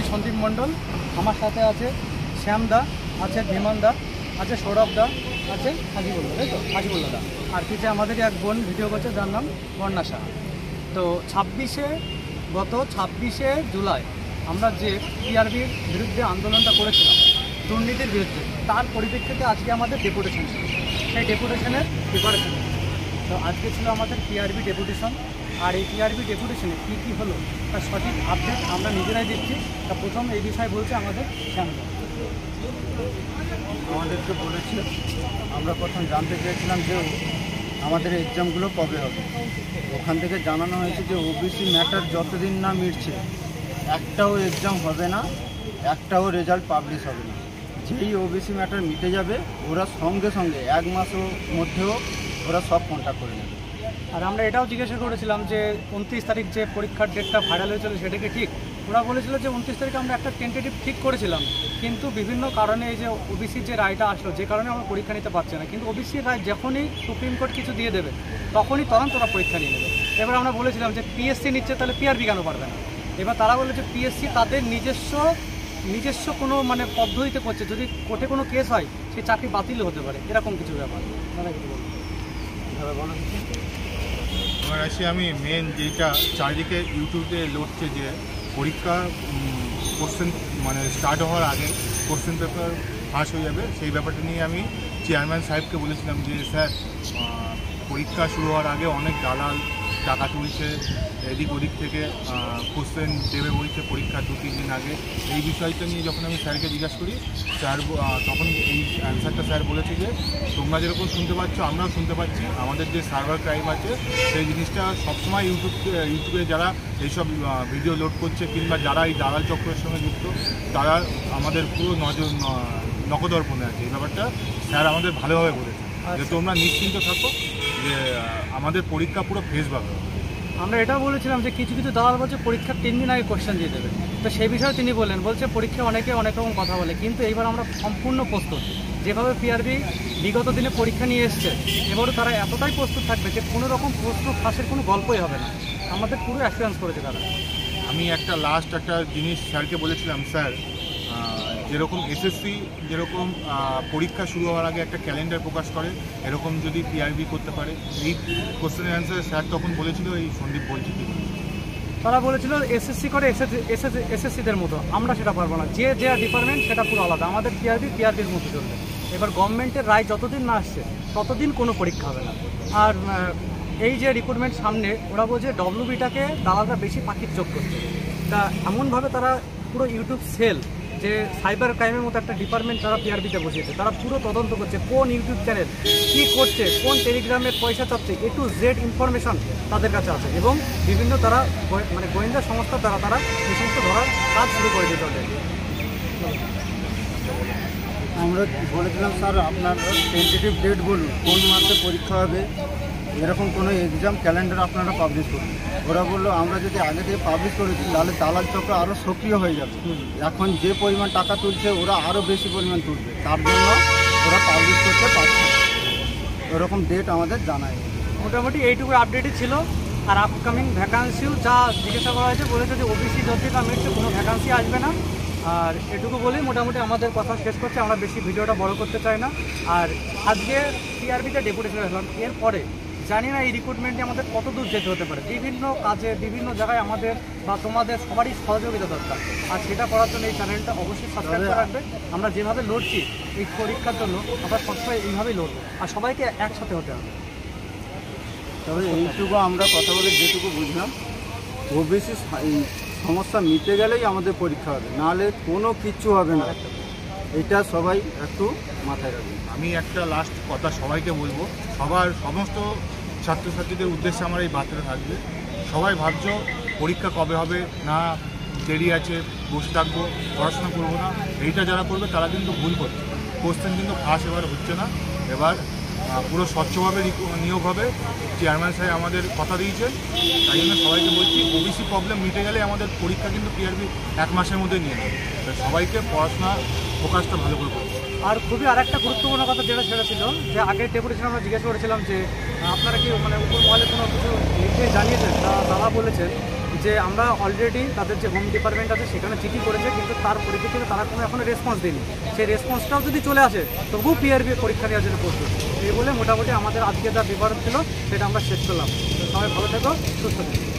সন্দীপ মণ্ডল, আমার সাথে আছে শ্যামদা, আছে বিমানদা, আছে সৌরভদা, আছে হাজিবুল্লাহ, তাই তো হাজিবুল্লাহদা, আর কিছু আমাদেরই এক বোন ভিডিও করছে যার নাম বর্ণা সাহা। তো গত 26শে জুলাই আমরা যে পিআরবির বিরুদ্ধে আন্দোলনটা করেছিলাম দুর্নীতির বিরুদ্ধে, তার পরিপ্রেক্ষিতে আজকে আমাদের ডেপুটেশন ছিল। সেই ডেপুটেশনের প্রিপারেশন, তো আজকে ছিল আমাদের পিআরবি ডেপুটেশন। আর এই পিআরবি ডেপুটেশনে কী কী হলো তার সঠিক আপডেট আমরা নিজেরাই দিচ্ছি। তা প্রথম এই বিষয়ে বলছে আমাদের শ্যামদা। আমাদেরকে বলেছিল, আমরা প্রথম জানতে চেয়েছিলাম যে আমাদের এক্সামগুলো কবে হবে। ওখান থেকে জানানো হয়েছে যে ওবিসি ম্যাটার যতদিন না মিটছে একটাও এক্সাম হবে না, একটাও রেজাল্ট পাবলিশ হবে না। যেই ওবিসি ম্যাটার মিটে যাবে ওরা সঙ্গে সঙ্গে 1 মাসের মধ্যেও ওরা সব কন্ট্যাক্ট করে নেবে। আর আমরা এটাও জিজ্ঞাসা করেছিলাম যে 29 তারিখ যে পরীক্ষার ডেটটা ভাইরাল হয়েছিল সেটা কি ঠিক? ওরা বলেছিল যে 29 তারিখে আমরা একটা টেন্টেটিভ ঠিক করেছিলাম, কিন্তু বিভিন্ন কারণে এই যে ওবিসির যে রায়টা আসলো যে কারণে আমরা পরীক্ষা নিতে পারছি না। কিন্তু ওবিসির রায় যখনই সুপ্রিম কোর্ট কিছু দিয়ে দেবে তখনই তোরা পরীক্ষা নিয়ে নেবে। এবার আমরা বলেছিলাম যে পিএসসি নিচ্ছে, তাহলে পিআরবি কেন পারবে না? এবার তারা বলে যে পিএসসি তাদের নিজস্ব কোনো মানে পদ্ধতিতে করছে, যদি কোর্টে কোনো কেস হয় সেই চাকরি বাতিল হতে পারে, এরকম কিছু ব্যাপার। তারা কিছু বলবো এবার আসি আমি মেন যেটা চারিদিকে ইউটিউবে লড়ছে যে পরীক্ষা কোশ্চেন মানে স্টার্ট হওয়ার আগে কোশ্চেন পেপার ফাঁস হয়ে যাবে, সেই ব্যাপারটা নিয়ে আমি চেয়ারম্যান সাহেবকে বলেছিলাম যে স্যার পরীক্ষা শুরু হওয়ার আগে অনেক দালাল টাকা তুলছে, এদিক ওদিক থেকে কোশ্চেন দেবে বলছে পরীক্ষার 2-3 দিন আগে। এই বিষয়টা নিয়ে যখন আমি স্যারকে জিজ্ঞাসা করি, স্যার তখন এই অ্যান্সারটা স্যার বলেছে যে তোমরা যেরকম শুনতে পাচ্ছ আমরাও শুনতে পাচ্ছি, আমাদের যে সার্ভার ক্রাইম আছে সেই জিনিসটা সবসময় ইউটিউবে যারা এইসব ভিডিও লোড করছে কিংবা যারা এই দালাল চক্রের সঙ্গে যুক্ত তারা আমাদের পুরো নখদর্পণে আছে। এই ব্যাপারটা স্যার আমাদের ভালোভাবে বলেছে যে তোমরা নিশ্চিন্ত থাকো যে আমাদের পরীক্ষা পুরো ফেসভাবে। আমরা এটাও বলেছিলাম যে কিছু কিছু দালাল বলছে পরীক্ষার 3 দিন আগে কোশ্চেন দিয়ে দেবে, তো সেই বিষয়ে তিনি বলছে পরীক্ষা অনেকে অনেক রকম কথা বলে, কিন্তু এইবার আমরা সম্পূর্ণ প্রস্তুত। যেভাবে পিআরবি বিগত দিনে পরীক্ষা নিয়ে এসছে, এবারও তারা এতটাই প্রস্তুত থাকবে যে কোনো রকম প্রশ্ন ফাঁসের কোনো গল্পই হবে না। আমাদের পুরো অ্যাসুরেন্স করেছে তারা। আমি একটা জিনিস স্যারকে বলেছিলাম, স্যার যেরকম এসএসসি যেরকম পরীক্ষা শুরু হওয়ার আগে একটা ক্যালেন্ডার প্রকাশ করে, এরকম যদি পিআরবি করতে পারে। এই কোশ্চেনের অ্যান্সার স্যার তখন বলেছিল, এই সন্দীপ বলছে কি তারা বলেছিল এসএসসি করে এসএসসিদের মতো, আমরা সেটা পারবো না, যে ডিপার্টমেন্ট সেটা পুরো আলাদা, আমাদের পিআরবির মতো চলবে। এবার গভর্নমেন্টের রায় যতদিন না আসছে ততদিন কোনো পরীক্ষা হবে না। আর এই যে রিক্রুটমেন্ট সামনে, ওরা বলছে ডব্লিউবিটাকে দালালরা বেশি পাখির চোখ করছে। তা এমনভাবে তারা পুরো ইউটিউব সেল, যে সাইবার ক্রাইমের মতো একটা ডিপার্টমেন্ট তারা পিআরবিতে বসিয়েছে, তারা পুরো তদন্ত করছে কোন ইউটিউব চ্যানেল কী করছে, কোন টেলিগ্রামে পয়সা চাচ্ছে, A to Z ইনফরমেশন তাদের কাছে আছে। এবং বিভিন্ন তারা মানে গোয়েন্দা সংস্থার দ্বারা তারা এই সমস্ত ধরার কাজ শুরু করে দিতে হবে। আমরা বলেছিলাম স্যার আপনার টেন্টেটিভ ডেট বলুন, কোন মাসে পরীক্ষা হবে, এরকম কোনো এক্সাম ক্যালেন্ডার আপনারা পাবলিশ করুন। ওরা বললো আমরা যদি আগে থেকে পাবলিশ করে দিই তাহলে দালাল চক্র আরও সক্রিয় হয়ে যাবে, এখন যে পরিমাণ টাকা তুলছে ওরা আরও বেশি পরিমাণ তুলবে, তার জন্য ওরা পাবলিশ করতে পারছে। ওরকম ডেট আমাদের জানায়। মোটামুটি এইটুকু আপডেটই ছিল। আর আপকামিং ভ্যাকান্সিও যা জিজ্ঞাসা করা হয়েছে, বলেছে যে ওবিসি যদি না মিটছে কোনো ভ্যাকান্সি আসবে না। আর এটুকু বলেই মোটামুটি আমাদের কথা শেষ করছে, আমরা বেশি ভিডিওটা বড় করতে চাই না। আর আজকে পিআরবিতে ডেপুটেশন আসলাম, এরপরে জানি না এই রিক্রুটমেন্টে আমাদের কত দূর যেতে হতে পারে। বিভিন্ন কাজে বিভিন্ন জায়গায় আমাদের বা তোমাদের সবারই সহযোগিতা দরকার, আর সেটা করার জন্য এই চ্যানেলটা অবশ্যই সাবস্ক্রাইব করে রাখবে। আমরা যেভাবে লড়ছি এই পরীক্ষার জন্য, আমরা সবসময় এইভাবেই লড়বো, আর সবাইকে একসাথে হতে হবে। তবে এইটুকু আমরা কথা বলে যেটুকু বুঝলাম, ওবিসি সমস্যা মিটে গেলেই আমাদের পরীক্ষা হবে, নাহলে কোনো কিচ্ছু হবে না। এটা সবাই একটু মাথায় রাখবে। আমি একটা লাস্ট কথা সবাইকে বলবো, সমস্ত ছাত্রছাত্রীদের উদ্দেশ্যে আমার এই বার্তাটা থাকবে। সবাই ভাবছো পরীক্ষা কবে হবে, না দেরি আছে, বসে থাকবো, পড়াশোনা করবো না, এইটা যারা করবে তারা কিন্তু ভুল করছে। কোশ্চেন কিন্তু ফাঁস এবার হচ্ছে না, এবার পুরো স্বচ্ছভাবে নিয়োগ হবে। চেয়ারম্যান সাহেব আমাদের কথা দিয়েছেন, তাই জন্য সবাইকে বলছি ওবিসি প্রবলেম মিটে গেলে আমাদের পরীক্ষা কিন্তু পিআরবি 1 মাসের মধ্যে নিয়ে নেবে। সবাইকে পড়াশোনা ফোকাসটা ভালো করে করবে। আর খুবই আরেকটা গুরুত্বপূর্ণ কথা সেটা ছিল যে আগের ডেপুটেশন আমরা জিজ্ঞাসা করেছিলাম যে আপনারা কি মানে উপর মহলে কোনো কিছু লিখে জানিয়েছেন, তারা বলেছেন যে আমরা অলরেডি তাদের যে হোম ডিপার্টমেন্ট আছে সেখানে চিঠি করেছে, কিন্তু তার পরিপ্রেক্ষিতে তারা কোনো এখনো রেসপন্স দেয়নি। সেই রেসপন্সটাও যদি চলে আসে তবুও পিআরবি পরীক্ষা নেওয়ার জন্য প্রস্তুত। এই বলে মোটামুটি আমাদের আজকে যা বিবরণ ছিল সেটা আমরা শেষ করলাম। সবাই ভালো থেকো, সুস্থ থেকো।